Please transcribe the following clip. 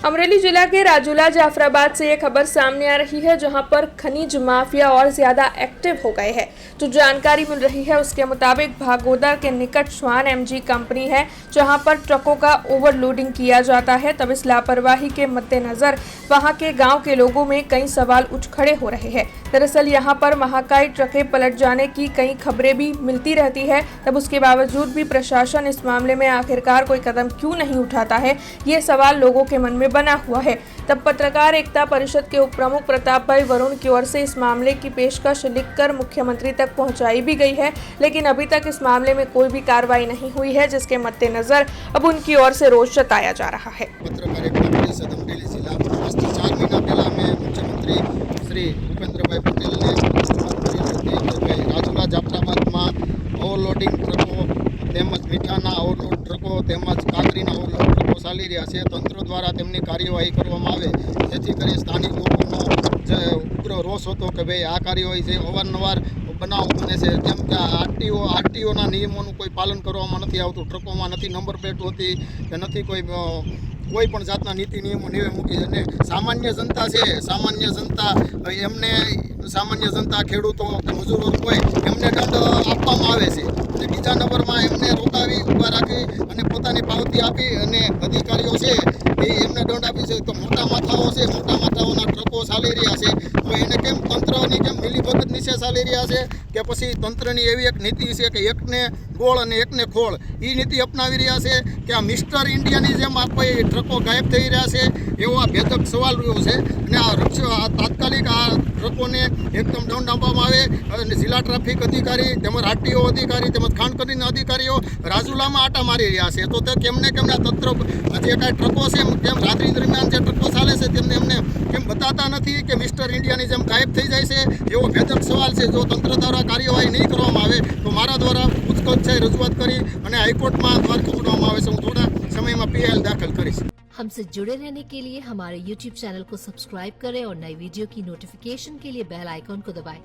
अमरेली जिला के राजूला जाफराबाद से ये खबर सामने आ रही है, जहां पर खनिज माफिया और ज्यादा एक्टिव हो गए हैं। जो जानकारी मिल रही है उसके मुताबिक भागोदर के निकट स्वान एमजी कंपनी है, जहां पर ट्रकों का ओवरलोडिंग किया जाता है। तब इस लापरवाही के मद्देनजर वहां के गांव के लोगों में कई सवाल उठ खड़े हो रहे हैं। दरअसल यहां पर महाकाय ट्रकें पलट जाने की कई खबरें भी मिलती रहती है। तब उसके बावजूद भी प्रशासन इस मामले में आखिरकार कोई कदम क्यों नहीं उठाता है, ये सवाल लोगों के मन में बना हुआ है। तब पत्रकार एकता परिषद के उप प्रमुख प्रताप भाई वरुण की ओर से इस मामले की पेशकश लिखकर मुख्यमंत्री तक पहुंचाई भी गई है, लेकिन अभी तक इस मामले में कोई भी कार्रवाई नहीं हुई है, जिसके मद्देनजर अब उनकी ओर से रोष जताया जा रहा है। पत्रकार एकता परिषद अमरेली जिला 4 महीना पहला मैं मुख्यमंत्री श्री भूपेन्द्रभाई पटेल ने રાજુલા જાફરાબાદમાં ઓવરલોડિંગ ટ્રકો તેમજ મીઠાના ઓવરલોડ ટ્રકો તેમજ કાકરીના ઓવરલોડ ટ્રકો ચાલી રહ્યા છે। તંત્ર દ્વારા તેમની કાર્યવાહી કરવામાં આવે, જેથી કરી સ્થાનિક લોકોનો જે ઉગ્ર રોષ હતો કે ભાઈ આ કાર્યવાહી છે અવારનવાર બનાવ બને છે, કેમ કે આરટીઓના નિયમોનું કોઈ પાલન કરવામાં નથી આવતું। ટ્રકોમાં નથી નંબર પ્લેટ હોતી કે નથી કોઈ પણ જાતના નીતિ નિયમો મૂકી છે। અને સામાન્ય જનતા છે, સામાન્ય જનતા ખેડૂતો કે મજૂરો હોય એમને દંડ આપવામાં આવે છે, અને બીજા નંબરમાં એમને રોકાવી ઊભા રાખી અને પોતાની પાવતી આપી અને અધિકારીઓ છે એ એમને દંડ આપી છે। તો મોટા માથાઓ છે, મોટા માથાઓના ટ્રકો ચાલી રહ્યા છે, તો એને કેમ તંત્રની કેમ મિલીભગત નીચે ચાલી રહ્યા છે કે પછી તંત્રની એવી એક નીતિ છે કે એકને ગોળ અને એકને ખોળ, એ નીતિ અપનાવી રહ્યા છે કે આ મિસ્ટર ઇન્ડિયાની જેમ આ કોઈ ટ્રકો ગાયબ થઈ રહ્યા છે, એવો આ ભેદક સવાલ રહ્યો છે। અને આ તાત્કાલિક આ ટ્રકોને એકદમ દંડ આપવામાં આવે અને જિલ્લા ટ્રાફિક અધિકારી તેમજ આરટીઓ અધિકારી તેમજ ખાણ ખનીજના અધિકારીઓ રાજુલામાં આટા મારી રહ્યા છે, તો તે કેમને તંત્ર જે કાંઈ ટ્રકો છે કેમ રાત્રિ દરમિયાન જે ટ્રકો ચાલે છે તેમને એમને કેમ બતાતા નથી કે મિસ્ટર ઇન્ડિયાની જેમ ગાયબ થઈ જાય છે, એવો ભેદક સવાલ છે। જો તંત્ર દ્વારા કાર્યવાહી નહીં કરવામાં આવે તો મારા દ્વારા ઉચ્ચ રજૂઆત કરી અને હાઈકોર્ટમાં દ્વાર ખોલવામાં આવે છે। હું થોડા સમયમાં પીએલ दाखिल કરીશ। हमसे जुड़े रहने के लिए हमारे YouTube चैनल को सब्सक्राइब करें और नई वीडियो की नोटिफिकेशन के लिए बेल आइकॉन को दबाएं।